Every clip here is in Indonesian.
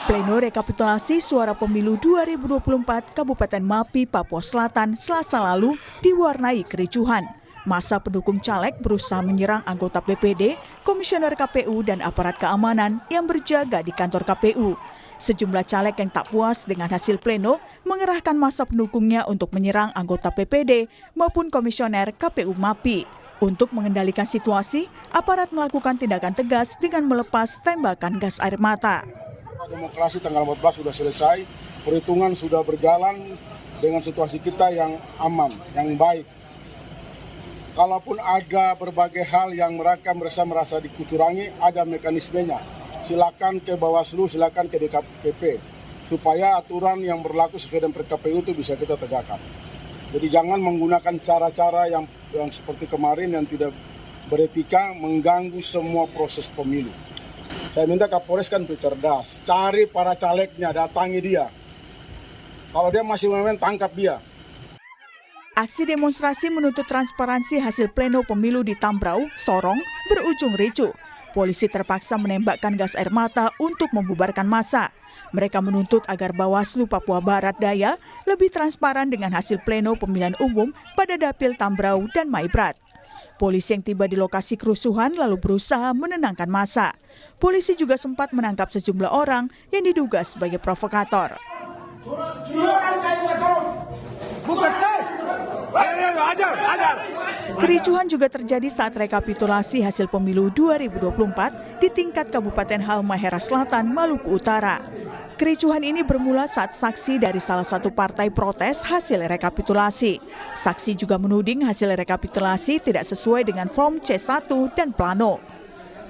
Pleno rekapitulasi suara pemilu 2024 Kabupaten Mapi, Papua Selatan, Selasa lalu diwarnai kericuhan. Massa pendukung caleg berusaha menyerang anggota BPD, komisioner KPU, dan aparat keamanan yang berjaga di kantor KPU. Sejumlah caleg yang tak puas dengan hasil pleno mengerahkan massa pendukungnya untuk menyerang anggota BPD maupun komisioner KPU Mapi. Untuk mengendalikan situasi, aparat melakukan tindakan tegas dengan melepas tembakan gas air mata. Demokrasi tanggal 14 sudah selesai, perhitungan sudah berjalan dengan situasi kita yang aman, yang baik. Kalaupun ada berbagai hal yang mereka merasa dikucurangi, ada mekanismenya. Silakan ke Bawaslu, silakan ke DKPP, supaya aturan yang berlaku sesuai dengan PKPU itu bisa kita tegakkan. Jadi jangan menggunakan cara-cara yang seperti kemarin yang tidak beretika, mengganggu semua proses pemilu. Saya minta Kapolres kan untuk cerdas, cari para calegnya, datangi dia. Kalau dia masih main, tangkap dia. Aksi demonstrasi menuntut transparansi hasil pleno pemilu di Tambrau, Sorong, berujung ricuh. Polisi terpaksa menembakkan gas air mata untuk membubarkan massa. Mereka menuntut agar Bawaslu Papua Barat Daya lebih transparan dengan hasil pleno pemilihan umum pada Dapil Tambrau dan Maibrat. Polisi yang tiba di lokasi kerusuhan lalu berusaha menenangkan massa. Polisi juga sempat menangkap sejumlah orang yang diduga sebagai provokator. Kericuhan juga terjadi saat rekapitulasi hasil pemilu 2024 di tingkat Kabupaten Halmahera Selatan, Maluku Utara. Kericuhan ini bermula saat saksi dari salah satu partai protes hasil rekapitulasi. Saksi juga menuding hasil rekapitulasi tidak sesuai dengan form C1 dan plano.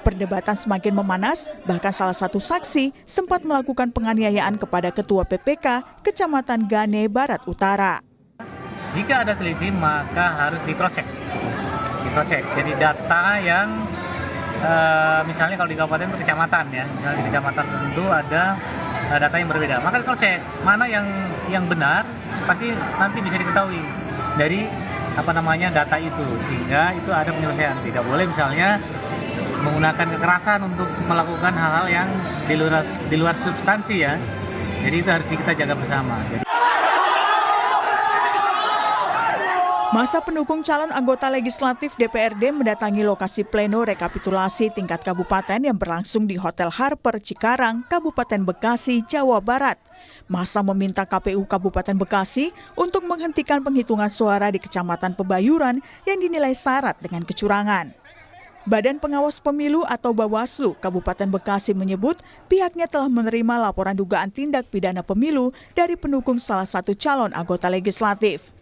Perdebatan semakin memanas, bahkan salah satu saksi sempat melakukan penganiayaan kepada Ketua PPK Kecamatan Gane Barat Utara. Jika ada selisih maka harus di-cross-check. Jadi data yang misalnya kalau di kabupaten itu kecamatan ya, misalnya di kecamatan tentu ada data yang berbeda. Maka di-cross-check mana yang benar pasti nanti bisa diketahui dari data itu, sehingga itu ada penyelesaian. Tidak boleh misalnya menggunakan kekerasan untuk melakukan hal-hal yang di luar substansi ya. Jadi itu harus kita jaga bersama. Massa pendukung calon anggota legislatif DPRD mendatangi lokasi pleno rekapitulasi tingkat kabupaten yang berlangsung di Hotel Harper Cikarang, Kabupaten Bekasi, Jawa Barat. Massa meminta KPU Kabupaten Bekasi untuk menghentikan penghitungan suara di Kecamatan Pebayuran yang dinilai syarat dengan kecurangan. Badan Pengawas Pemilu atau Bawaslu Kabupaten Bekasi menyebut pihaknya telah menerima laporan dugaan tindak pidana pemilu dari pendukung salah satu calon anggota legislatif.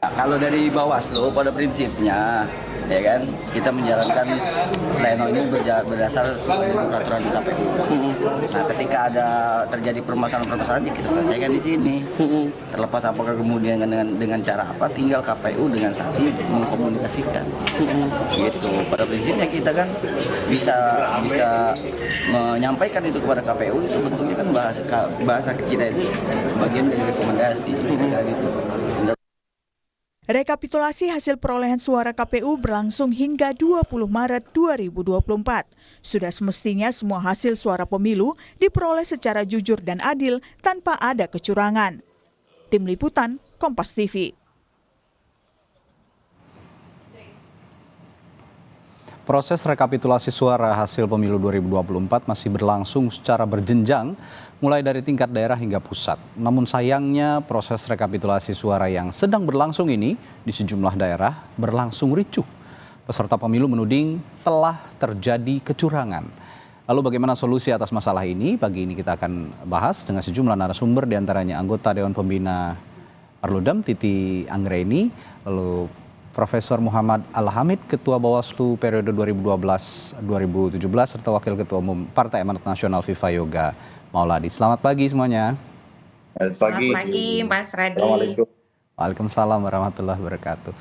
Kalau dari Bawaslu pada prinsipnya ya kan kita menjalankan pleno ini berdasar sesuai dengan peraturan KPU. Nah, ketika ada terjadi permasalahan-permasalahan ya kita selesaikan di sini. Terlepas apakah kemudian dengan cara apa, tinggal KPU dengan saksi untuk mengkomunikasikan. Gitu. Pada prinsipnya kita kan bisa menyampaikan itu kepada KPU, itu bentuknya kan bahasa kita itu bagian dari rekomendasi gitu. Rekapitulasi hasil perolehan suara KPU berlangsung hingga 20 Maret 2024. Sudah semestinya semua hasil suara pemilu diperoleh secara jujur dan adil tanpa ada kecurangan. Tim Liputan, Kompas TV. Proses rekapitulasi suara hasil pemilu 2024 masih berlangsung secara berjenjang, mulai dari tingkat daerah hingga pusat. Namun sayangnya proses rekapitulasi suara yang sedang berlangsung ini di sejumlah daerah berlangsung ricuh. Peserta pemilu menuding telah terjadi kecurangan. Lalu bagaimana solusi atas masalah ini? Pagi ini kita akan bahas dengan sejumlah narasumber, diantaranya anggota Dewan Pembina Perludem Titi Anggreni, lalu Profesor Muhammad Al-Hamid, Ketua Bawaslu periode 2012-2017, serta Wakil Ketua Umum Partai Amanat Nasional Viva Yoga Mauladi. Selamat pagi semuanya. Selamat pagi Mas Radi. Waalaikumsalam warahmatullahi wabarakatuh.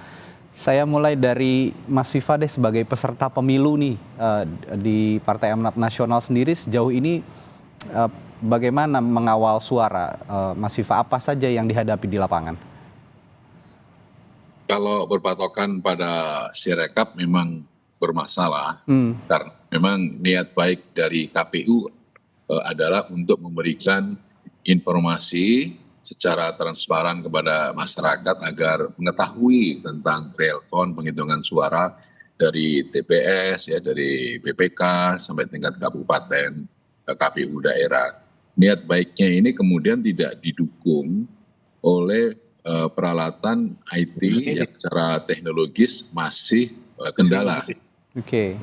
Saya mulai dari Mas Viva deh, sebagai peserta pemilu nih di Partai Amanat Nasional sendiri sejauh ini bagaimana mengawal suara? Mas Viva, apa saja yang dihadapi di lapangan? Kalau berpatokan pada Sirekap memang bermasalah karena memang niat baik dari KPU adalah untuk memberikan informasi secara transparan kepada masyarakat agar mengetahui tentang real count penghitungan suara dari TPS, ya, dari BPK sampai tingkat kabupaten, KPU daerah. Niat baiknya ini kemudian tidak didukung oleh peralatan IT yang secara teknologis masih kendala. Oke.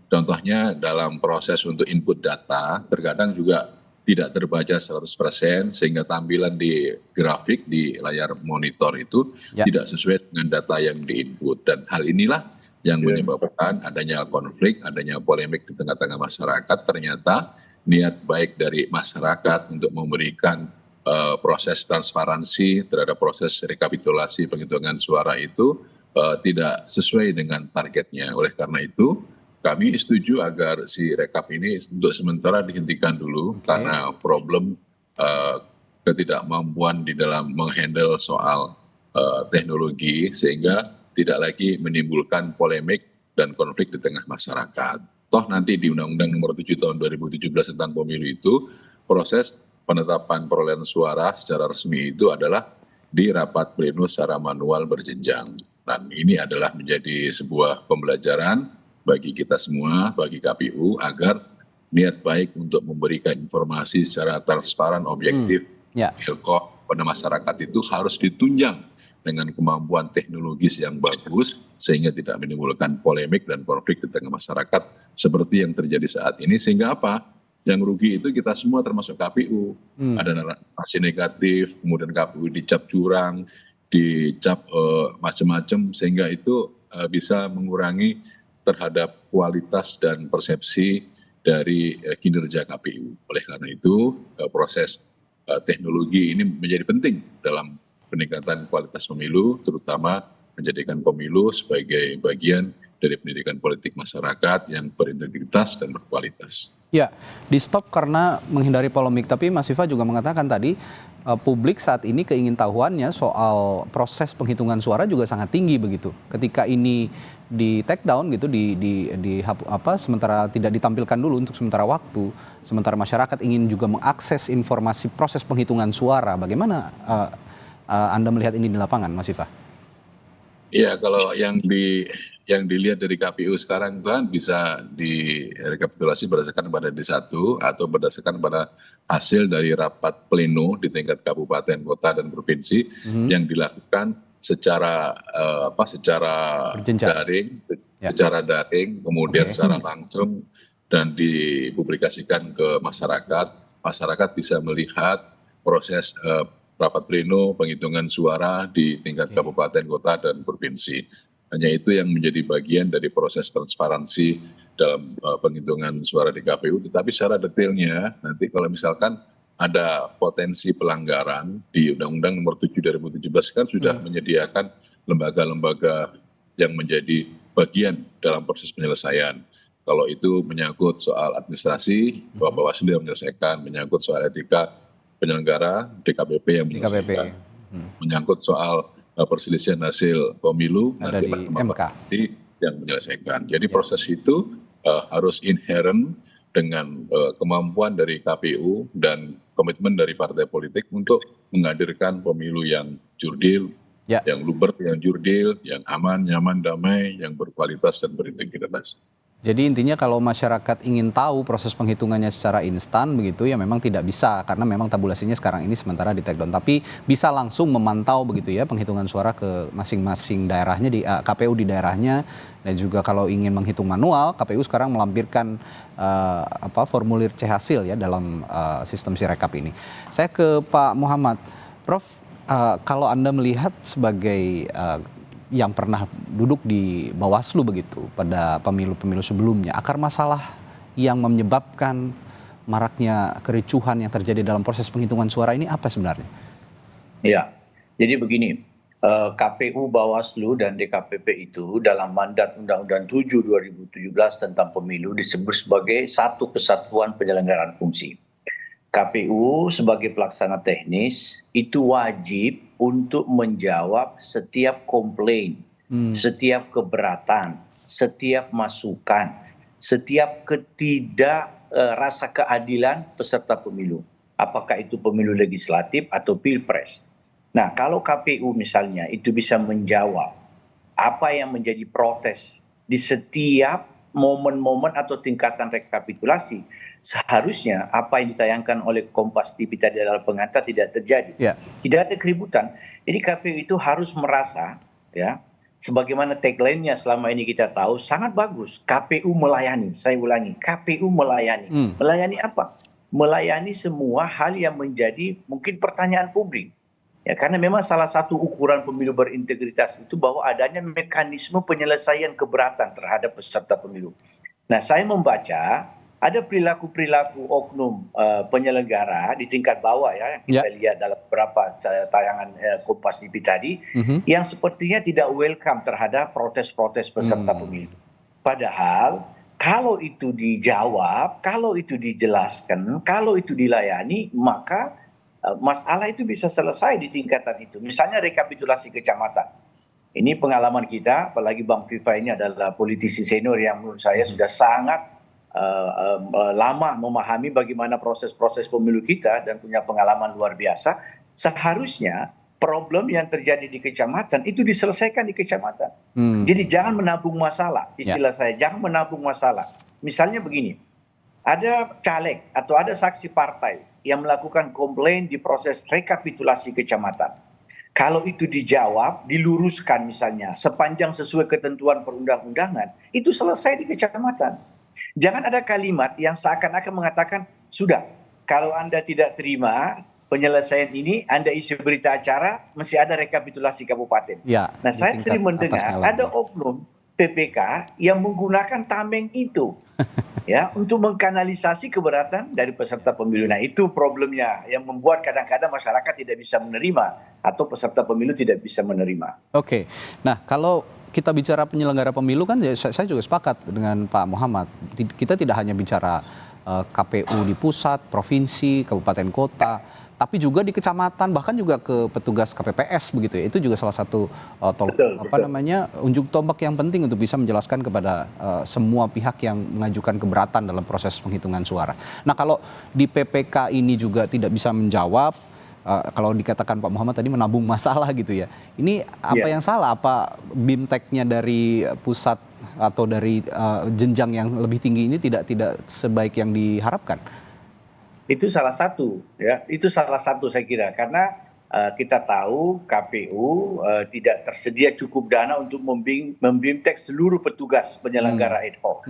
Contohnya dalam proses untuk input data, terkadang juga tidak terbaca 100% sehingga tampilan di grafik di layar monitor itu tidak sesuai dengan data yang diinput. Dan hal inilah yang menyebabkan adanya konflik, adanya polemik di tengah-tengah masyarakat. Ternyata niat baik dari masyarakat untuk memberikan proses transparansi terhadap proses rekapitulasi penghitungan suara itu tidak sesuai dengan targetnya. Oleh karena itu, kami setuju agar si rekap ini untuk sementara dihentikan dulu karena problem ketidakmampuan di dalam menghandle soal teknologi sehingga tidak lagi menimbulkan polemik dan konflik di tengah masyarakat. Toh nanti di Undang-Undang Nomor 7 Tahun 2017 tentang pemilu itu proses penetapan perolehan suara secara resmi itu adalah di rapat pleno secara manual berjenjang. Dan ini adalah menjadi sebuah pembelajaran bagi kita semua, bagi KPU, agar niat baik untuk memberikan informasi secara transparan, objektif, pada masyarakat itu harus ditunjang dengan kemampuan teknologis yang bagus, sehingga tidak menimbulkan polemik dan konflik di tengah masyarakat seperti yang terjadi saat ini. Sehingga apa? Yang rugi itu kita semua termasuk KPU. Ada narasi negatif, kemudian KPU dicap curang, dicap macam-macam, sehingga itu bisa mengurangi terhadap kualitas dan persepsi dari kinerja KPU. Oleh karena itu, proses teknologi ini menjadi penting dalam peningkatan kualitas pemilu, terutama menjadikan pemilu sebagai bagian dari pendidikan politik masyarakat yang berintegritas dan berkualitas. Ya, di stop karena menghindari polemik. Tapi Mas Viva juga mengatakan tadi, publik saat ini keingintahuannya soal proses penghitungan suara juga sangat tinggi begitu. Ketika ini di take down gitu, sementara tidak ditampilkan dulu untuk sementara waktu, sementara masyarakat ingin juga mengakses informasi proses penghitungan suara. Bagaimana Anda melihat ini di lapangan, Mas Viva? Iya, kalau yang dilihat dari KPU sekarang kan bisa direkapitulasi berdasarkan pada D1 atau berdasarkan pada hasil dari rapat pleno di tingkat kabupaten, kota, dan provinsi yang dilakukan secara daring, kemudian secara langsung dan dipublikasikan ke masyarakat. Masyarakat bisa melihat proses rapat pleno penghitungan suara di tingkat kabupaten, kota, dan provinsi. Hanya itu yang menjadi bagian dari proses transparansi dalam penghitungan suara di KPU. Tetapi secara detailnya nanti kalau misalkan ada potensi pelanggaran di Undang-Undang Nomor 7 2017 kan sudah menyediakan lembaga-lembaga yang menjadi bagian dalam proses penyelesaian. Kalau itu menyangkut soal administrasi, Bawaslu yang menyelesaikan, menyangkut soal etika penyelenggara, DKPP yang menyelesaikan, menyangkut soal perselisihan hasil pemilu, nanti MK yang menyelesaikan. Jadi proses itu harus inherent dengan kemampuan dari KPU dan komitmen dari partai politik untuk menghadirkan pemilu yang jurdil, yang luber, yang jurdil, yang aman, nyaman, damai, yang berkualitas dan berintegritas. Jadi intinya kalau masyarakat ingin tahu proses penghitungannya secara instan begitu ya memang tidak bisa karena memang tabulasinya sekarang ini sementara di take down. Tapi bisa langsung memantau begitu ya penghitungan suara ke masing-masing daerahnya di KPU di daerahnya, dan juga kalau ingin menghitung manual KPU sekarang melampirkan formulir C hasil ya dalam sistem Sirekap ini. Saya ke Pak Muhammad. Prof, kalau Anda melihat sebagai yang pernah duduk di Bawaslu begitu pada pemilu-pemilu sebelumnya, akar masalah yang menyebabkan maraknya kericuhan yang terjadi dalam proses penghitungan suara ini apa sebenarnya? Ya, jadi begini, KPU, Bawaslu, dan DKPP itu dalam mandat Undang-Undang 7 2017 tentang pemilu disebut sebagai satu kesatuan penyelenggaraan fungsi. KPU sebagai pelaksana teknis itu wajib untuk menjawab setiap komplain, setiap keberatan, setiap masukan, setiap rasa keadilan peserta pemilu. Apakah itu pemilu legislatif atau pilpres. Nah, kalau KPU misalnya itu bisa menjawab apa yang menjadi protes di setiap momen-momen atau tingkatan rekapitulasi, seharusnya apa yang ditayangkan oleh Kompas TV tadi dalam pengantar tidak terjadi. Ya. Tidak ada keributan. Jadi KPU itu harus merasa, ya, sebagaimana tagline-nya selama ini kita tahu sangat bagus. KPU melayani. Saya ulangi, KPU melayani. Melayani apa? Melayani semua hal yang menjadi mungkin pertanyaan publik. Ya, karena memang salah satu ukuran pemilu berintegritas itu bahwa adanya mekanisme penyelesaian keberatan terhadap peserta pemilu. Nah, saya membaca ada perilaku-perilaku oknum penyelenggara di tingkat bawah ya, yang kita lihat dalam beberapa tayangan Kompas TV tadi, yang sepertinya tidak welcome terhadap protes-protes peserta pemilu. Padahal kalau itu dijawab, kalau itu dijelaskan, kalau itu dilayani, maka masalah itu bisa selesai di tingkatan itu. Misalnya rekapitulasi kecamatan. Ini pengalaman kita, apalagi Bang Viva ini adalah politisi senior yang menurut saya sudah sangat lama memahami bagaimana proses-proses pemilu kita dan punya pengalaman luar biasa. Seharusnya problem yang terjadi di kecamatan itu diselesaikan di kecamatan. Jadi jangan menabung masalah, istilah saya, jangan menabung masalah. Misalnya begini, ada caleg atau ada saksi partai yang melakukan komplain di proses rekapitulasi kecamatan. Kalau itu dijawab, diluruskan misalnya, sepanjang sesuai ketentuan perundang-undangan, itu selesai di kecamatan. Jangan ada kalimat yang seakan-akan mengatakan, sudah, kalau Anda tidak terima penyelesaian ini, Anda isi berita acara, mesti ada rekapitulasi kabupaten. Ya, nah, saya sering mendengar ada oknum PPK yang menggunakan tameng itu ya untuk mengkanalisasi keberatan dari peserta pemilu. Nah, itu problemnya yang membuat kadang-kadang masyarakat tidak bisa menerima atau peserta pemilu tidak bisa menerima. Oke. Nah, kalau kita bicara penyelenggara pemilu kan ya, saya juga sepakat dengan Pak Muhammad. Kita tidak hanya bicara KPU di pusat, provinsi, kabupaten kota, tapi juga di kecamatan, bahkan juga ke petugas KPPS begitu ya. Itu juga salah satu unjuk tombak yang penting untuk bisa menjelaskan kepada semua pihak yang mengajukan keberatan dalam proses penghitungan suara. Nah, kalau di PPK ini juga tidak bisa menjawab, kalau dikatakan Pak Muhammad tadi menabung masalah gitu ya. Ini apa yang salah? Apa BIMTEK-nya dari pusat atau dari jenjang yang lebih tinggi ini tidak sebaik yang diharapkan? Itu salah satu, ya. Itu salah satu saya kira, karena kita tahu KPU tidak tersedia cukup dana untuk membimtek seluruh petugas penyelenggara ad hoc.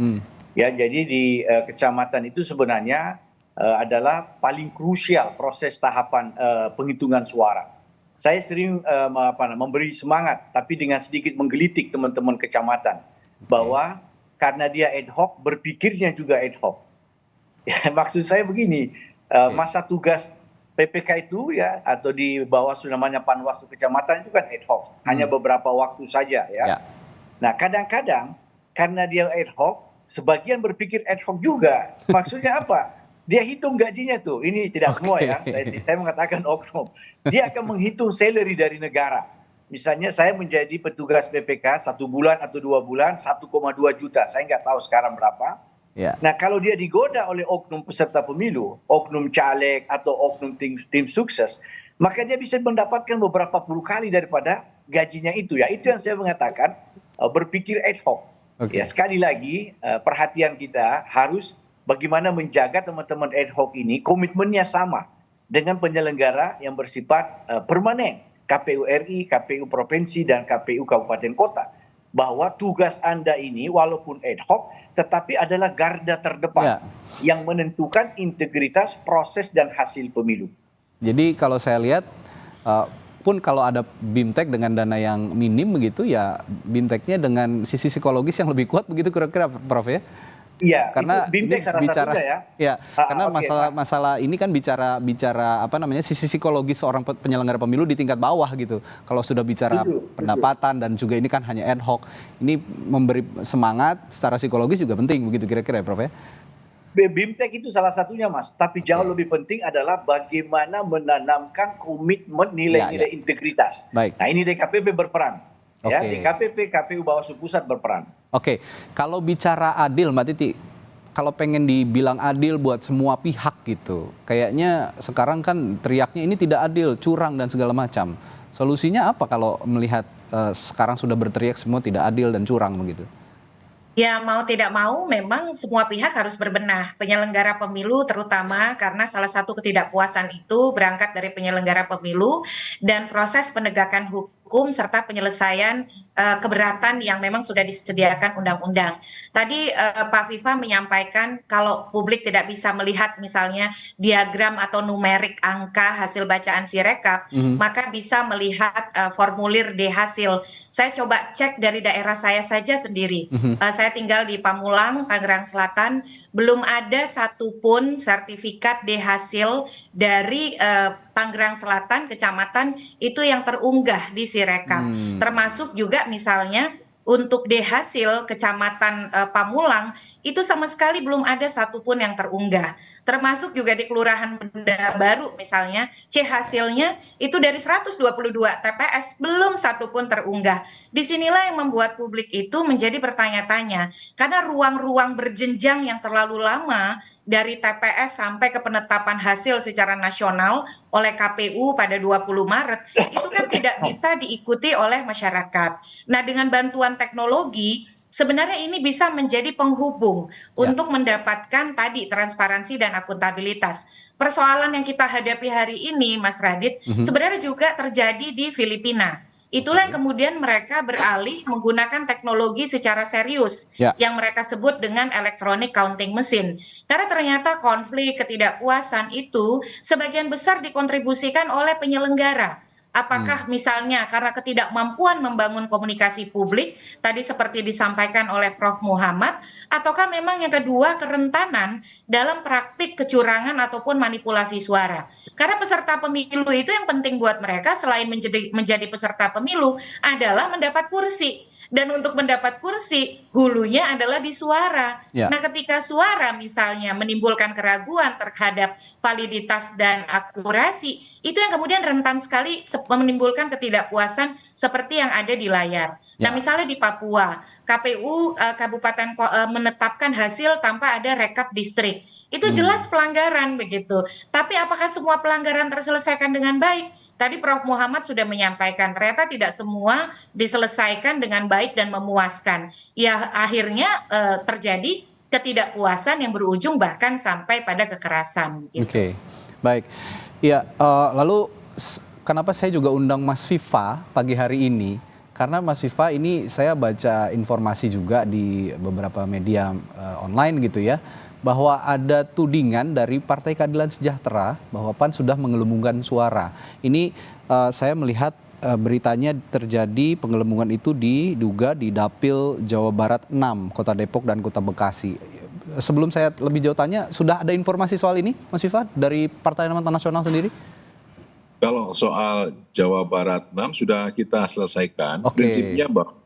Ya, jadi di kecamatan itu sebenarnya adalah paling krusial proses tahapan penghitungan suara. Saya sering memberi semangat, tapi dengan sedikit menggelitik teman-teman kecamatan, bahwa karena dia ad hoc, berpikirnya juga ad hoc. Ya, maksud saya begini, masa tugas PPK itu ya, atau di Bawaslu namanya Panwaslu kecamatan itu kan ad hoc, hanya beberapa waktu saja ya. Nah, kadang-kadang karena dia ad hoc, sebagian berpikir ad hoc juga. Maksudnya apa? Dia hitung gajinya tuh, ini tidak semua ya, saya mengatakan oknum. Dia akan menghitung salary dari negara. Misalnya saya menjadi petugas PPK 1 bulan atau 2 bulan 1,2 juta, saya nggak tahu sekarang berapa. Nah, kalau dia digoda oleh oknum peserta pemilu, oknum caleg atau oknum tim sukses, maka dia bisa mendapatkan beberapa puluh kali daripada gajinya itu ya. Itu yang saya mengatakan berpikir ad hoc. Ya, sekali lagi perhatian kita harus bagaimana menjaga teman-teman ad hoc ini komitmennya sama dengan penyelenggara yang bersifat permanen, KPU RI, KPU provinsi dan KPU kabupaten kota. Bahwa tugas Anda ini walaupun ad hoc tetapi adalah garda terdepan yang menentukan integritas proses dan hasil pemilu. Jadi kalau saya lihat pun kalau ada BIMTEK dengan dana yang minim begitu ya, BIMTEK-nya dengan sisi psikologis yang lebih kuat begitu kira-kira Prof ya? Iya, karena itu BIMTEK salah satunya ya. Ya, karena masalah ini kan bicara apa namanya sisi psikologis seorang penyelenggara pemilu di tingkat bawah gitu. Kalau sudah bicara pendapatan dan juga ini kan hanya ad hoc, ini memberi semangat secara psikologis juga penting begitu kira-kira ya Prof ya. BIMTEK itu salah satunya Mas, tapi jauh lebih penting adalah bagaimana menanamkan komitmen nilai-nilai integritas. Baik. Nah, ini DKPP berperan. Ya, DKPP, KPU Bawaslu Pusat berperan. Oke, kalau bicara adil Mbak Titi, kalau pengen dibilang adil buat semua pihak gitu. Kayaknya sekarang kan teriaknya ini tidak adil, curang dan segala macam. Solusinya apa kalau melihat sekarang sudah berteriak semua tidak adil dan curang begitu? Ya, mau tidak mau memang semua pihak harus berbenah. Penyelenggara pemilu terutama karena salah satu ketidakpuasan itu berangkat dari penyelenggara pemilu dan proses penegakan hukum serta penyelesaian keberatan yang memang sudah disediakan undang-undang. Tadi Pak Viva menyampaikan kalau publik tidak bisa melihat misalnya diagram atau numerik angka hasil bacaan Sirekap, maka bisa melihat formulir D hasil. Saya coba cek dari daerah saya saja sendiri. Saya tinggal di Pamulang, Tangerang Selatan, belum ada satupun sertifikat D hasil dari Tangerang Selatan, kecamatan itu yang terunggah di Sirekap. Termasuk juga misalnya untuk D hasil kecamatan Pamulang itu sama sekali belum ada satupun yang terunggah. Termasuk juga di Kelurahan Benda Baru misalnya, C hasilnya itu dari 122 TPS belum satupun terunggah. Disinilah yang membuat publik itu menjadi bertanya-tanya, karena ruang-ruang berjenjang yang terlalu lama dari TPS sampai ke penetapan hasil secara nasional oleh KPU pada 20 Maret, itu kan tidak bisa diikuti oleh masyarakat. Nah, dengan bantuan teknologi, sebenarnya ini bisa menjadi penghubung untuk mendapatkan tadi transparansi dan akuntabilitas. Persoalan yang kita hadapi hari ini, Mas Radit, sebenarnya juga terjadi di Filipina. Itulah yang kemudian mereka beralih menggunakan teknologi secara serius yang mereka sebut dengan electronic counting machine. Karena ternyata konflik ketidakpuasan itu sebagian besar dikontribusikan oleh penyelenggara. Apakah misalnya karena ketidakmampuan membangun komunikasi publik, tadi seperti disampaikan oleh Prof. Muhammad, ataukah memang yang kedua kerentanan dalam praktik kecurangan ataupun manipulasi suara. Karena peserta pemilu itu yang penting buat mereka selain menjadi peserta pemilu adalah mendapat kursi. Dan untuk mendapat kursi, hulunya adalah di suara. Nah, ketika suara misalnya menimbulkan keraguan terhadap validitas dan akurasi, itu yang kemudian rentan sekali menimbulkan ketidakpuasan seperti yang ada di layar. Nah, misalnya di Papua, KPU Kabupaten menetapkan hasil tanpa ada rekap distrik. Itu jelas pelanggaran begitu. Tapi apakah semua pelanggaran terselesaikan dengan baik? Tadi Prof. Muhammad sudah menyampaikan, ternyata tidak semua diselesaikan dengan baik dan memuaskan. Ya, akhirnya terjadi ketidakpuasan yang berujung bahkan sampai pada kekerasan. Gitu. Oke, baik. Ya, lalu kenapa saya juga undang Mas Viva pagi hari ini? Karena Mas Viva ini saya baca informasi juga di beberapa media online gitu ya, bahwa ada tudingan dari Partai Keadilan Sejahtera bahwa PAN sudah menggelembungkan suara. Ini saya melihat beritanya terjadi penggelembungan itu diduga di Dapil Jawa Barat 6, Kota Depok dan Kota Bekasi. Sebelum saya lebih jauh tanya, sudah ada informasi soal ini, Mas Viva, dari Partai Amanat Nasional sendiri? Kalau soal Jawa Barat 6 sudah kita selesaikan. Prinsipnya bahwa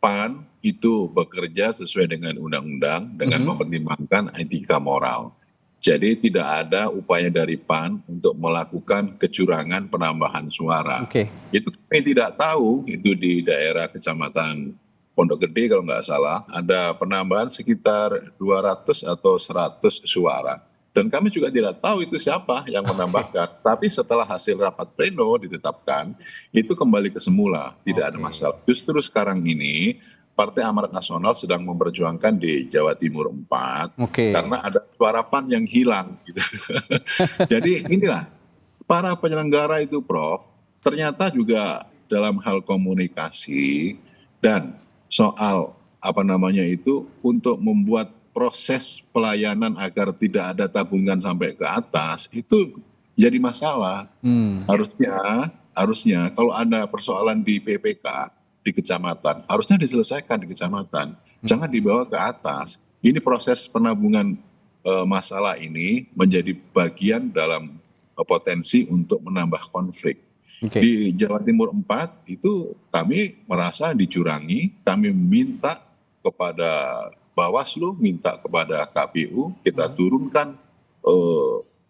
PAN itu bekerja sesuai dengan undang-undang dengan mempertimbangkan etika moral. Jadi tidak ada upaya dari PAN untuk melakukan kecurangan penambahan suara. Itu kami tidak tahu, itu di daerah Kecamatan Pondok Gede kalau nggak salah, ada penambahan sekitar 200 atau 100 suara. Dan kami juga tidak tahu itu siapa yang menambahkan. Tapi setelah hasil rapat pleno ditetapkan, itu kembali ke semula, tidak ada masalah. Justru sekarang ini, Partai Amanat Nasional sedang memperjuangkan di Jawa Timur 4 karena ada suara PAN yang hilang. Gitu. Jadi inilah, para penyelenggara itu Prof, ternyata juga dalam hal komunikasi dan soal untuk membuat proses pelayanan agar tidak ada tabungan sampai ke atas, itu jadi masalah. Harusnya kalau ada persoalan di PPK, di kecamatan, harusnya diselesaikan di kecamatan, jangan dibawa ke atas. Ini proses penabungan masalah ini menjadi bagian dalam potensi untuk menambah konflik. Di Jawa Timur 4 itu kami merasa dicurangi, kami minta kepada Bawaslu, minta kepada KPU, kita turunkan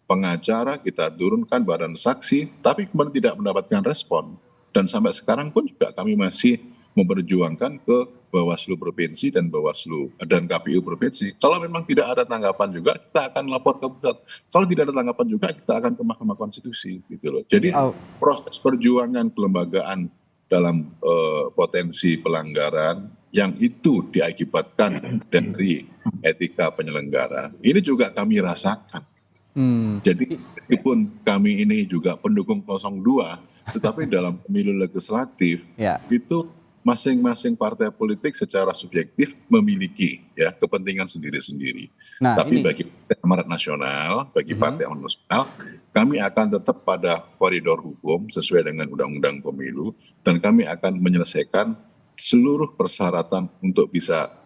pengacara, kita turunkan badan saksi, tapi kemudian tidak mendapatkan respon. Dan sampai sekarang pun juga kami masih memperjuangkan ke Bawaslu Provinsi dan Bawaslu dan KPU Provinsi. Kalau memang tidak ada tanggapan juga, kita akan lapor ke pusat. Kalau tidak ada tanggapan juga, kita akan ke Mahkamah Konstitusi, gitu loh. Jadi proses perjuangan kelembagaan dalam potensi pelanggaran yang itu diakibatkan dari etika penyelenggara, ini juga kami rasakan. Jadi meskipun kami ini juga pendukung 02, tetapi dalam pemilu legislatif itu masing-masing partai politik secara subjektif memiliki ya kepentingan sendiri-sendiri. Nah, tapi bagi Partai Amanat Nasional, bagi Partai Amanat Nasional, kami akan tetap pada koridor hukum sesuai dengan Undang-Undang Pemilu, dan kami akan menyelesaikan seluruh persyaratan untuk bisa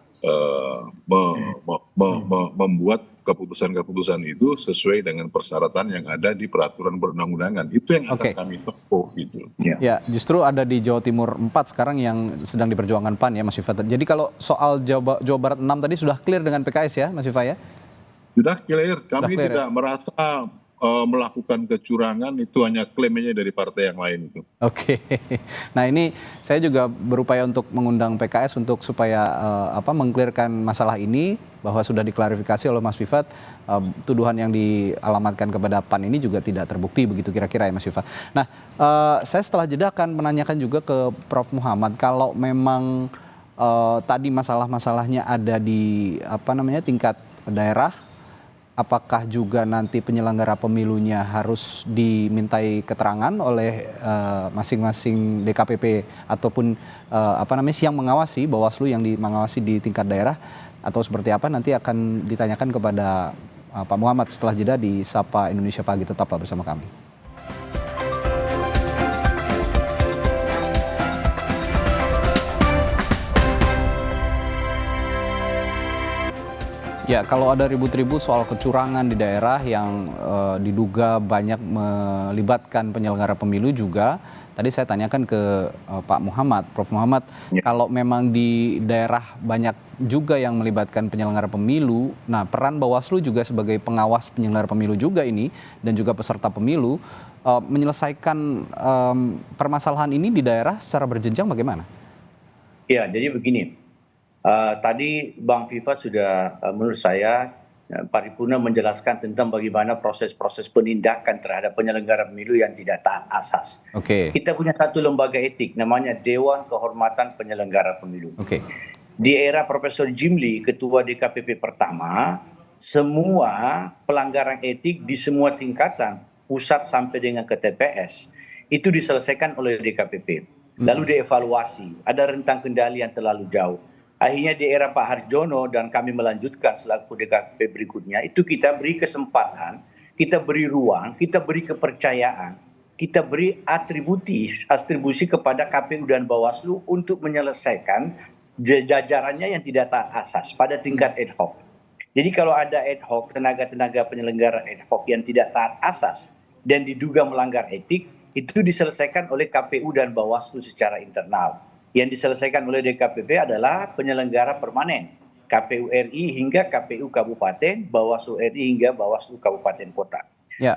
membuat keputusan-keputusan itu sesuai dengan persyaratan yang ada di peraturan perundang-undangan. Itu yang akan kami tempuh gitu. Ya, justru ada di Jawa Timur 4 sekarang yang sedang diperjuangkan PAN ya Mas Viva. Jadi kalau soal Jawa Barat 6 tadi sudah clear dengan PKS ya Mas Viva ya? Sudah clear, kami tidak merasa melakukan kecurangan, itu hanya klaimnya dari partai yang lain itu. Nah ini saya juga berupaya untuk mengundang PKS untuk supaya mengklirkan masalah ini, bahwa sudah diklarifikasi oleh Mas Viva, tuduhan yang dialamatkan kepada PAN ini juga tidak terbukti begitu kira-kira ya Mas Viva. Nah saya setelah jeda akan menanyakan juga ke Prof Muhammad, kalau memang tadi masalah-masalahnya ada di tingkat daerah, apakah juga nanti penyelenggara pemilunya harus dimintai keterangan oleh masing-masing DKPP ataupun yang mengawasi, Bawaslu yang mengawasi di tingkat daerah, atau seperti apa, nanti akan ditanyakan kepada Pak Muhammad setelah jeda di Sapa Indonesia Pagi. Tetaplah bersama kami. Ya, kalau ada ribut-ribut soal kecurangan di daerah yang diduga banyak melibatkan penyelenggara pemilu juga, tadi saya tanyakan ke Pak Muhammad, Prof Muhammad, kalau memang di daerah banyak juga yang melibatkan penyelenggara pemilu, nah peran Bawaslu juga sebagai pengawas penyelenggara pemilu juga ini, dan juga peserta pemilu, menyelesaikan permasalahan ini di daerah secara berjenjang bagaimana? Ya, jadi begini. Tadi Bang Viva sudah menurut saya paripurna menjelaskan tentang bagaimana proses-proses penindakan terhadap penyelenggara pemilu yang tidak taat asas. Kita punya satu lembaga etik namanya Dewan Kehormatan Penyelenggara Pemilu. Di era Profesor Jimli, ketua DKPP pertama, semua pelanggaran etik di semua tingkatan, pusat sampai dengan ke TPS, itu diselesaikan oleh DKPP. Lalu dievaluasi, ada rentang kendali yang terlalu jauh. Akhirnya di era Pak Harjono dan kami melanjutkan selaku DKP berikutnya, itu kita beri kesempatan, kita beri ruang, kita beri kepercayaan, kita beri atribusi kepada KPU dan Bawaslu untuk menyelesaikan jajarannya yang tidak taat asas pada tingkat ad hoc. Jadi kalau ada ad hoc, tenaga-tenaga penyelenggara ad hoc yang tidak taat asas dan diduga melanggar etik, itu diselesaikan oleh KPU dan Bawaslu secara internal. Yang diselesaikan oleh DKPP adalah penyelenggara permanen, KPU RI hingga KPU Kabupaten, Bawaslu RI hingga Bawaslu Kabupaten Kota.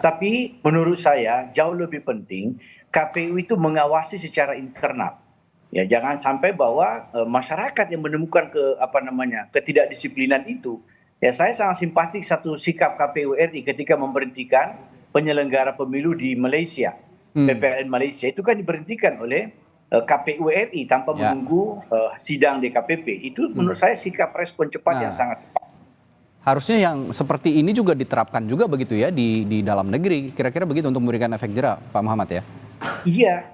Tapi menurut saya jauh lebih penting KPU itu mengawasi secara internal. Ya, jangan sampai bahwa masyarakat yang menemukan ketidakdisiplinan itu. Ya, saya sangat simpatik satu sikap KPU RI ketika memberhentikan penyelenggara pemilu di Malaysia, PPLN Malaysia itu kan diberhentikan oleh KPU RI tanpa menunggu sidang DKPP. Itu menurut saya sikap respon cepat yang sangat tepat. Harusnya yang seperti ini juga diterapkan juga begitu ya di dalam negeri. Kira-kira begitu untuk memberikan efek jera, Pak Muhammad ya? Iya,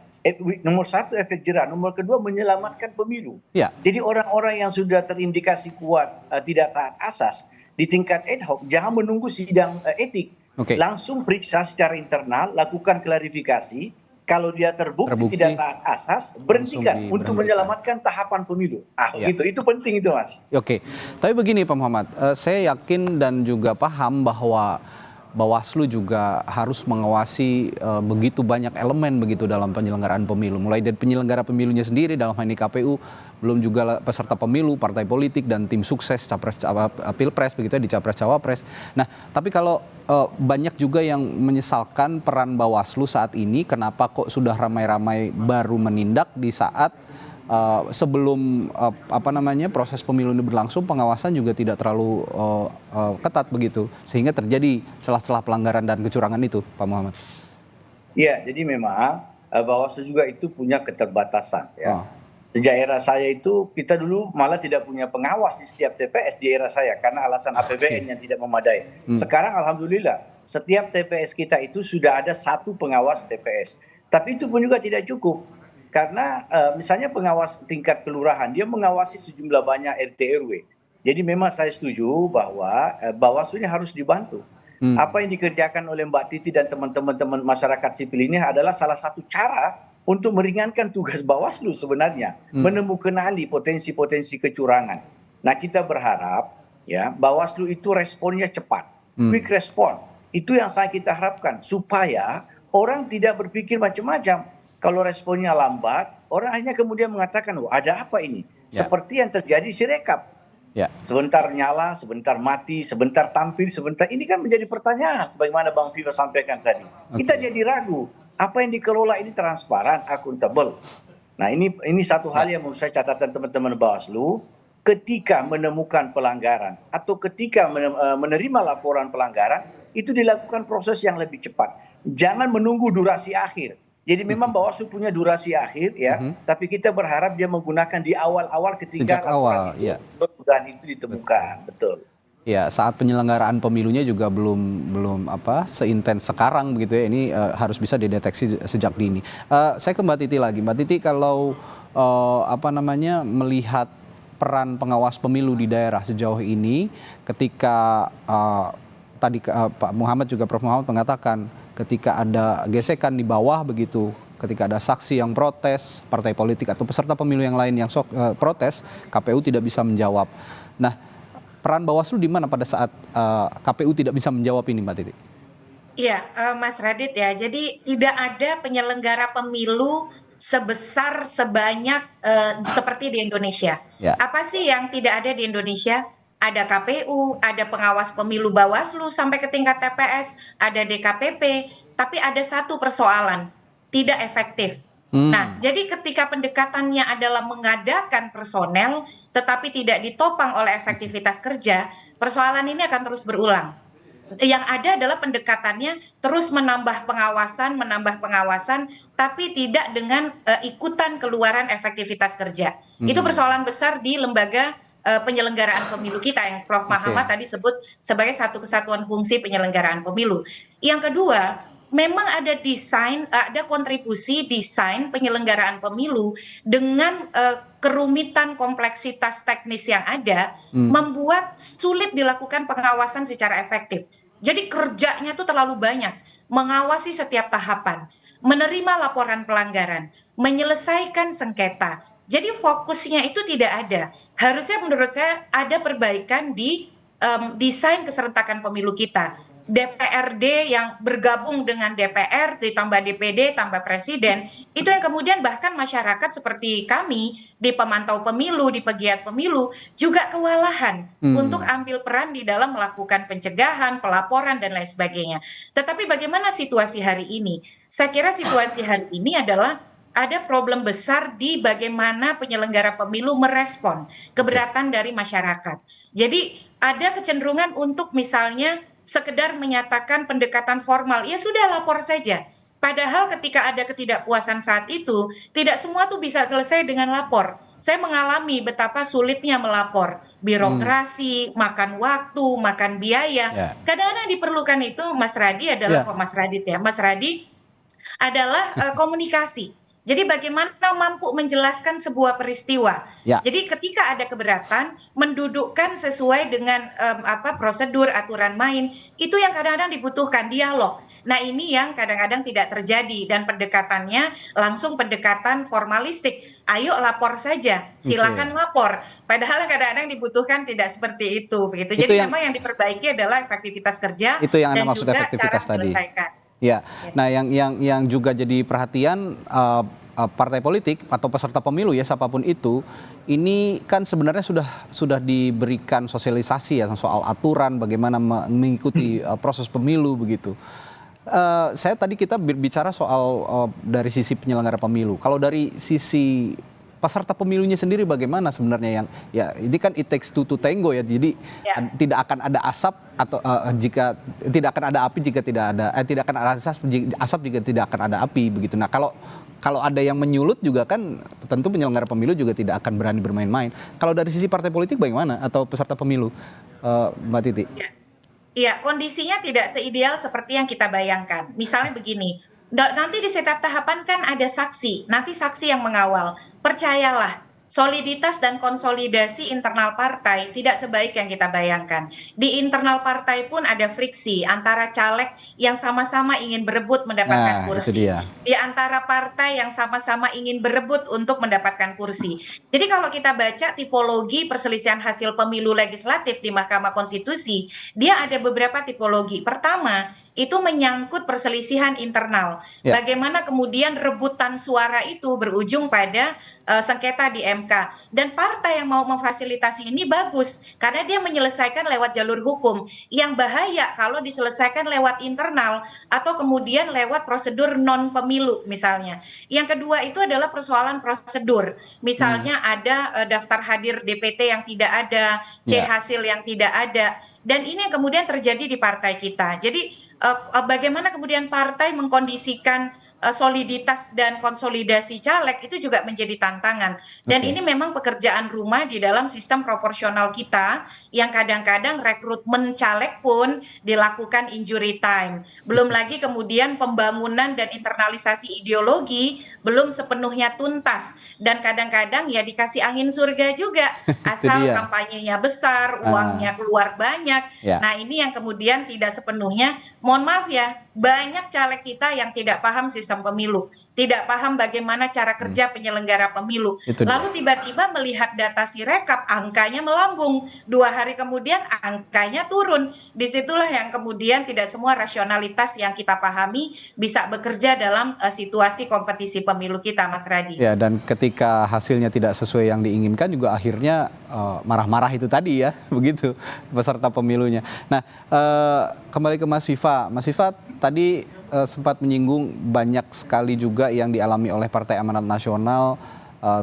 nomor satu efek jera, nomor kedua menyelamatkan pemilu. Jadi orang-orang yang sudah terindikasi kuat tidak taat asas di tingkat ad hoc, jangan menunggu sidang etik. Langsung periksa secara internal, lakukan klarifikasi. Kalau dia terbukti tidak taat asas, berhentikan untuk menyelamatkan tahapan pemilu. Itu penting itu, Mas. Tapi begini Pak Muhammad, saya yakin dan juga paham bahwa Bawaslu juga harus mengawasi begitu banyak elemen begitu dalam penyelenggaraan pemilu, mulai dari penyelenggara pemilunya sendiri dalam hal ini KPU, belum juga peserta pemilu, partai politik dan tim sukses capres pilpres begitu ya, di capres cawapres. Nah, tapi kalau banyak juga yang menyesalkan peran Bawaslu saat ini, kenapa kok sudah ramai-ramai baru menindak di saat sebelum proses pemilu ini berlangsung, pengawasan juga tidak terlalu ketat begitu, sehingga terjadi celah-celah pelanggaran dan kecurangan itu, Pak Muhammad. Iya, jadi memang Bawaslu juga itu punya keterbatasan ya. Sejak era saya itu kita dulu malah tidak punya pengawas di setiap TPS di era saya karena alasan APBN yang tidak memadai. Sekarang alhamdulillah setiap TPS kita itu sudah ada satu pengawas TPS. Tapi itu pun juga tidak cukup. Karena misalnya pengawas tingkat kelurahan, dia mengawasi sejumlah banyak RT RW. Jadi memang saya setuju bahwa Bawaslu ini harus dibantu. Apa yang dikerjakan oleh Mbak Titi dan teman-teman masyarakat sipil ini adalah salah satu cara untuk meringankan tugas Bawaslu sebenarnya. Menemukan potensi-potensi kecurangan. Nah kita berharap ya Bawaslu itu responnya cepat. Quick respon. Itu yang kita harapkan. Supaya orang tidak berpikir macam-macam. Kalau responnya lambat, orang hanya kemudian mengatakan, oh ada apa ini? Seperti yang terjadi Sirekap. Sebentar nyala, sebentar mati, sebentar tampil, sebentar. Ini kan menjadi pertanyaan, sebagaimana Bang Viva sampaikan tadi. Kita jadi ragu, apa yang dikelola ini transparan, akuntabel. Nah ini satu hal yang menurut saya catatan teman-teman Bawaslu, ketika menemukan pelanggaran, atau ketika menerima laporan pelanggaran, itu dilakukan proses yang lebih cepat. Jangan menunggu durasi akhir. Jadi memang Bawaslu punya durasi akhir ya, tapi kita berharap dia menggunakan di awal-awal ketika laporan itu ditemukan, betul. Ya, saat penyelenggaraan pemilunya juga belum seintens sekarang begitu ya. Ini harus bisa dideteksi sejak dini. Saya ke Mbak Titi lagi. Mbak Titi, kalau melihat peran pengawas pemilu di daerah sejauh ini, ketika tadi Pak Muhammad juga Prof Muhammad mengatakan ketika ada gesekan di bawah begitu, ketika ada saksi yang protes, partai politik atau peserta pemilu yang lain yang protes, KPU tidak bisa menjawab. Nah, peran Bawaslu di mana pada saat KPU tidak bisa menjawab ini, Mbak Titi? Iya, Mas Radit ya. Jadi tidak ada penyelenggara pemilu sebesar sebanyak seperti di Indonesia. Apa sih yang tidak ada di Indonesia? Ada KPU, ada pengawas pemilu Bawaslu sampai ke tingkat TPS, ada DKPP, tapi ada satu persoalan, tidak efektif. Nah, jadi ketika pendekatannya adalah mengadakan personel, tetapi tidak ditopang oleh efektivitas kerja, persoalan ini akan terus berulang. Yang ada adalah pendekatannya terus menambah pengawasan, tapi tidak dengan ikutan keluaran efektivitas kerja. Itu persoalan besar di lembaga penyelenggaraan pemilu kita yang Prof Muhammad tadi sebut sebagai satu kesatuan fungsi penyelenggaraan pemilu. Yang kedua, memang ada kontribusi desain penyelenggaraan pemilu dengan kerumitan kompleksitas teknis yang ada membuat sulit dilakukan pengawasan secara efektif. Jadi kerjanya tuh terlalu banyak, mengawasi setiap tahapan, menerima laporan pelanggaran, menyelesaikan sengketa. Jadi fokusnya itu tidak ada. Harusnya menurut saya ada perbaikan di desain keserentakan pemilu kita. DPRD yang bergabung dengan DPR, ditambah DPD, tambah presiden, itu yang kemudian bahkan masyarakat seperti kami di pemantau pemilu, di pegiat pemilu, juga kewalahan untuk ambil peran di dalam melakukan pencegahan, pelaporan, dan lain sebagainya. Tetapi bagaimana situasi hari ini? Saya kira situasi hari ini adalah ada problem besar di bagaimana penyelenggara pemilu merespon keberatan dari masyarakat. Jadi ada kecenderungan untuk misalnya sekedar menyatakan pendekatan formal, ya sudah lapor saja. Padahal ketika ada ketidakpuasan saat itu, tidak semua tuh bisa selesai dengan lapor. Saya mengalami betapa sulitnya melapor. Birokrasi, makan waktu, makan biaya. Kadang-kadang diperlukan itu, Mas Radi adalah, Mas Radi adalah komunikasi. Jadi bagaimana mampu menjelaskan sebuah peristiwa. Jadi ketika ada keberatan, mendudukkan sesuai dengan prosedur, aturan main, itu yang kadang-kadang dibutuhkan dialog. Nah ini yang kadang-kadang tidak terjadi dan pendekatannya langsung pendekatan formalistik. Ayo lapor saja, silakan lapor. Padahal kadang-kadang dibutuhkan tidak seperti itu. Begitu. Jadi memang yang diperbaiki adalah efektivitas kerja itu yang dan maksud juga efektivitas cara menyelesaikan. Nah yang juga jadi perhatian partai politik atau peserta pemilu ya siapapun itu, ini kan sebenarnya sudah diberikan sosialisasi ya soal aturan bagaimana mengikuti proses pemilu begitu. Kita berbicara soal dari sisi penyelenggara pemilu. Kalau dari sisi peserta pemilunya sendiri bagaimana sebenarnya yang ya ini kan it takes two to tango ya. Jadi tidak akan ada asap atau jika tidak akan ada api jika tidak akan ada asap jika tidak akan ada api begitu. Nah, kalau ada yang menyulut juga kan tentu penyelenggara pemilu juga tidak akan berani bermain-main. Kalau dari sisi partai politik bagaimana atau peserta pemilu, Mbak Titi? Iya, kondisinya tidak seideal seperti yang kita bayangkan. Misalnya begini, nanti di setiap tahapan kan ada saksi, nanti saksi yang mengawal. Percayalah, soliditas dan konsolidasi internal partai tidak sebaik yang kita bayangkan. Di internal partai pun ada friksi antara caleg yang sama-sama ingin berebut mendapatkan kursi. Di antara partai yang sama-sama ingin berebut untuk mendapatkan kursi. Jadi kalau kita baca tipologi perselisihan hasil pemilu legislatif di Mahkamah Konstitusi, dia ada beberapa tipologi. Pertama, itu menyangkut perselisihan internal. Bagaimana kemudian rebutan suara itu berujung pada sengketa di MK. Dan partai yang mau memfasilitasi ini bagus, karena dia menyelesaikan lewat jalur hukum. Yang bahaya kalau diselesaikan lewat internal, atau kemudian lewat prosedur non-pemilu misalnya. Yang kedua itu adalah persoalan prosedur. Misalnya ada daftar hadir DPT yang tidak ada, C hasil yang tidak ada. Dan ini yang kemudian terjadi di partai kita. Jadi bagaimana kemudian partai mengkondisikan soliditas dan konsolidasi caleg itu juga menjadi tantangan. Dan ini memang pekerjaan rumah di dalam sistem proporsional kita yang kadang-kadang rekrutmen caleg pun dilakukan injury time. Belum lagi kemudian pembangunan dan internalisasi ideologi belum sepenuhnya tuntas. Dan kadang-kadang ya dikasih angin surga juga. Asal kampanyenya besar, uangnya keluar banyak. Nah, ini yang kemudian tidak sepenuhnya, mohon maaf ya, banyak caleg kita yang tidak paham sistem pemilu, tidak paham bagaimana cara kerja penyelenggara pemilu. Lalu tiba-tiba melihat data Sirekap, angkanya melambung. 2 hari kemudian angkanya turun. Disitulah yang kemudian tidak semua rasionalitas yang kita pahami bisa bekerja dalam situasi kompetisi pemilu kita, Mas Radi. Ya, dan ketika hasilnya tidak sesuai yang diinginkan juga akhirnya marah-marah itu tadi ya, begitu peserta pemilunya. Nah, kembali ke Mas Viva. Mas Viva tadi sempat menyinggung banyak sekali juga yang dialami oleh Partai Amanat Nasional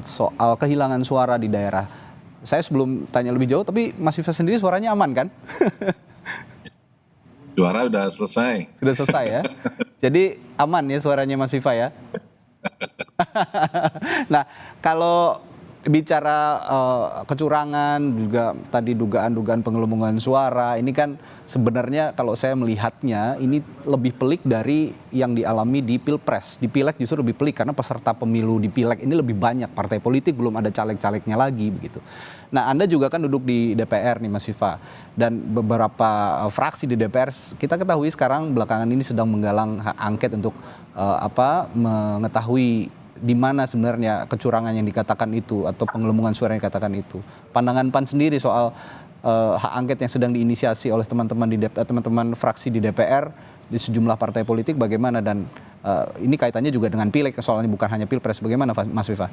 soal kehilangan suara di daerah. Saya sebelum tanya lebih jauh, tapi Mas Viva sendiri suaranya aman kan? Suara udah selesai. Sudah selesai ya? Jadi aman ya suaranya Mas Viva ya? Nah, kalau bicara kecurangan juga tadi dugaan pengelubungan suara, ini kan sebenarnya kalau saya melihatnya ini lebih pelik dari yang dialami di Pilpres. Di Pileg justru lebih pelik karena peserta pemilu di Pileg ini lebih banyak, partai politik belum ada caleg-calegnya lagi begitu. Nah, Anda juga kan duduk di DPR nih Mas Viva, dan beberapa fraksi di DPR kita ketahui sekarang belakangan ini sedang menggalang hak angket untuk mengetahui di mana sebenarnya kecurangan yang dikatakan itu atau penggelembungan suara yang dikatakan itu. Pandangan PAN sendiri soal hak angket yang sedang diinisiasi oleh teman-teman fraksi di DPR di sejumlah partai politik bagaimana, dan ini kaitannya juga dengan Pileg soalnya bukan hanya Pilpres, bagaimana Mas Viva?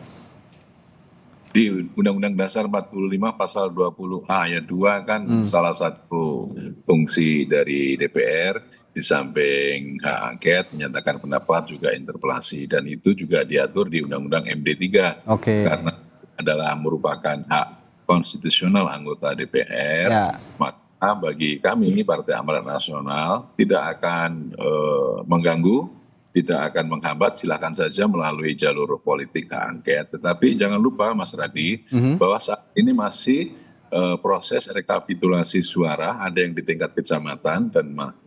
Di Undang-Undang Dasar 45 pasal 20A ayat 2 kan salah satu fungsi dari DPR di samping hak angket, menyatakan pendapat, juga interpelasi, dan itu juga diatur di Undang-Undang MD3 karena adalah merupakan hak konstitusional anggota DPR. Maka bagi kami Partai Amanat Nasional tidak akan mengganggu, tidak akan menghambat, silakan saja melalui jalur politik hak angket. Tetapi jangan lupa Mas Radi bahwa saat ini masih proses rekapitulasi suara, ada yang di tingkat kecamatan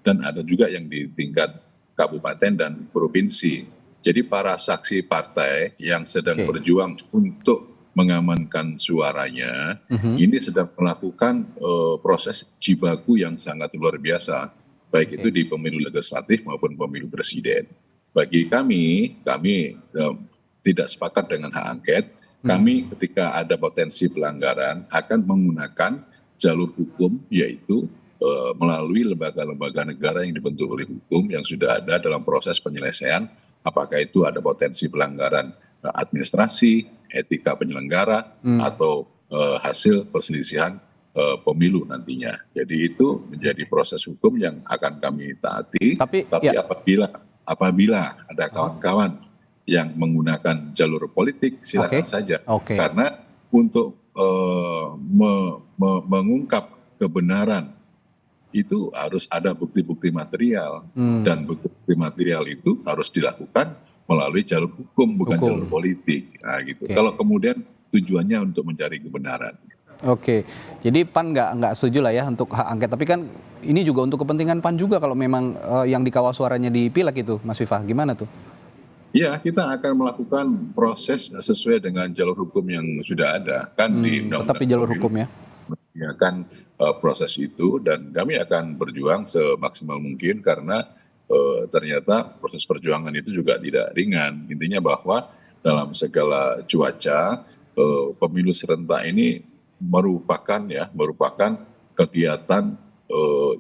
dan ada juga yang di tingkat kabupaten dan provinsi. Jadi para saksi partai yang sedang berjuang untuk mengamankan suaranya, ini sedang melakukan proses jibaku yang sangat luar biasa, baik itu di pemilu legislatif maupun pemilu presiden. Bagi kami tidak sepakat dengan hak angket. Kami ketika ada potensi pelanggaran akan menggunakan jalur hukum, yaitu melalui lembaga-lembaga negara yang dibentuk oleh hukum yang sudah ada dalam proses penyelesaian, apakah itu ada potensi pelanggaran administrasi, etika penyelenggara, atau hasil perselisihan pemilu nantinya. Jadi itu menjadi proses hukum yang akan kami taati. Tapi apabila ada kawan-kawan yang menggunakan jalur politik silakan saja. Karena untuk mengungkap kebenaran itu harus ada bukti-bukti material, dan bukti material itu harus dilakukan melalui jalur hukum, bukan jalur politik. Nah, gitu. Kalau kemudian tujuannya untuk mencari kebenaran. Jadi PAN nggak setuju lah ya untuk hak angket, tapi kan ini juga untuk kepentingan PAN juga kalau memang yang dikawal suaranya di Pileg itu, Mas Viva, gimana tuh? Ya, kita akan melakukan proses sesuai dengan jalur hukum yang sudah ada kan di undang-undang. Tapi jalur hukum ya? Kan proses itu, dan kami akan berjuang semaksimal mungkin karena ternyata proses perjuangan itu juga tidak ringan. Intinya bahwa dalam segala cuaca pemilu serentak ini merupakan kegiatan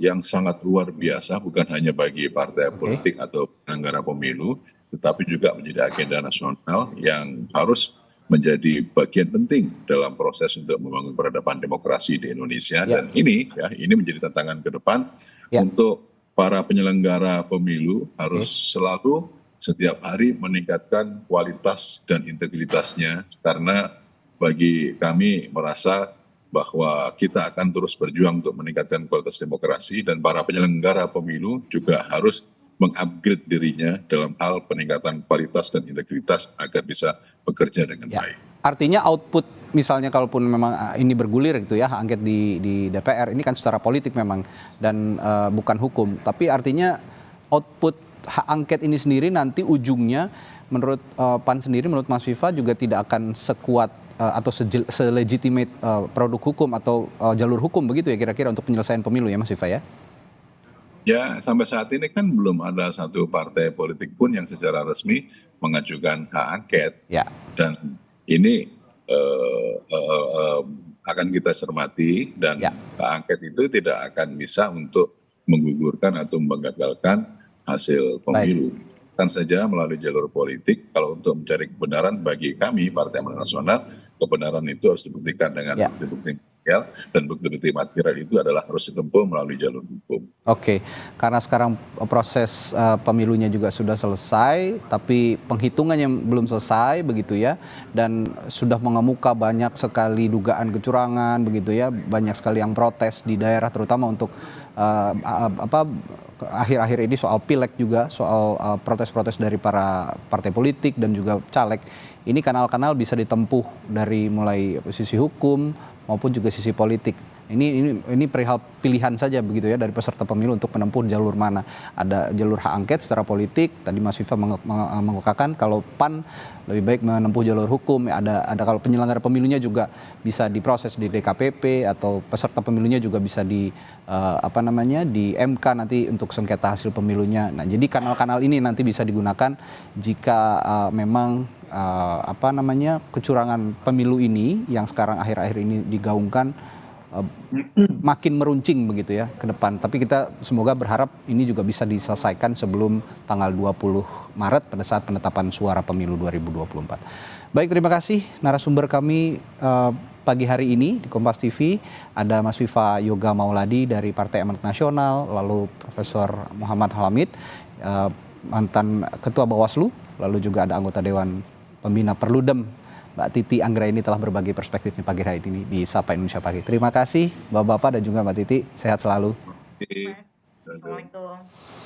yang sangat luar biasa, bukan hanya bagi partai politik atau penyelenggara pemilu, tetapi juga menjadi agenda nasional yang harus menjadi bagian penting dalam proses untuk membangun peradaban demokrasi di Indonesia. Dan ini menjadi tantangan ke depan untuk para penyelenggara pemilu, harus selalu setiap hari meningkatkan kualitas dan integritasnya, karena bagi kami merasa bahwa kita akan terus berjuang untuk meningkatkan kualitas demokrasi, dan para penyelenggara pemilu juga harus mengupgrade dirinya dalam hal peningkatan kualitas dan integritas agar bisa bekerja dengan baik. Artinya output misalnya kalaupun memang ini bergulir gitu ya, hak angket di DPR ini kan secara politik memang dan bukan hukum, tapi artinya output hak angket ini sendiri nanti ujungnya menurut PAN sendiri, menurut Mas Viva juga tidak akan sekuat atau selegitimate produk hukum atau jalur hukum begitu ya kira-kira untuk penyelesaian pemilu ya Mas Viva ya? Ya, sampai saat ini kan belum ada satu partai politik pun yang secara resmi mengajukan hak angket. Dan ini akan kita cermati, dan hak angket itu tidak akan bisa untuk menggugurkan atau menggagalkan hasil pemilu. Kan saja melalui jalur politik, kalau untuk mencari kebenaran bagi kami Partai Amanat Nasional, kebenaran itu harus dibuktikan dengan bukti-bukti material, dan bukti-bukti material itu adalah harus ditempuh melalui jalur hukum. Karena sekarang proses pemilunya juga sudah selesai, tapi penghitungannya belum selesai begitu ya, dan sudah mengemuka banyak sekali dugaan kecurangan begitu ya, banyak sekali yang protes di daerah terutama untuk akhir-akhir ini soal Pileg juga, soal protes-protes dari para partai politik dan juga caleg. Ini kanal-kanal bisa ditempuh dari mulai sisi hukum maupun juga sisi politik. Ini perihal pilihan saja begitu ya dari peserta pemilu untuk menempuh jalur mana. Ada jalur hak angket secara politik. Tadi Mas Viva mengungkapkan kalau PAN lebih baik menempuh jalur hukum. Ada kalau penyelenggara pemilunya juga bisa diproses di DKPP, atau peserta pemilunya juga bisa di MK nanti untuk sengketa hasil pemilunya. Nah, jadi kanal-kanal ini nanti bisa digunakan jika memang kecurangan pemilu ini yang sekarang akhir-akhir ini digaungkan makin meruncing begitu ya ke depan. Tapi kita semoga berharap ini juga bisa diselesaikan sebelum tanggal 20 Maret pada saat penetapan suara pemilu 2024. Baik, terima kasih narasumber kami pagi hari ini di Kompas TV. Ada Mas Viva Yoga Mauladi dari Partai Amanat Nasional, lalu Profesor Muhammad Hamid, mantan Ketua Bawaslu, lalu juga ada anggota Dewan Pembina Perludem, Mbak Titi Anggraini, telah berbagi perspektifnya pagi hari ini di Sapa Indonesia Pagi. Terima kasih Bapak-Bapak dan juga Mbak Titi, sehat selalu. Assalamualaikum.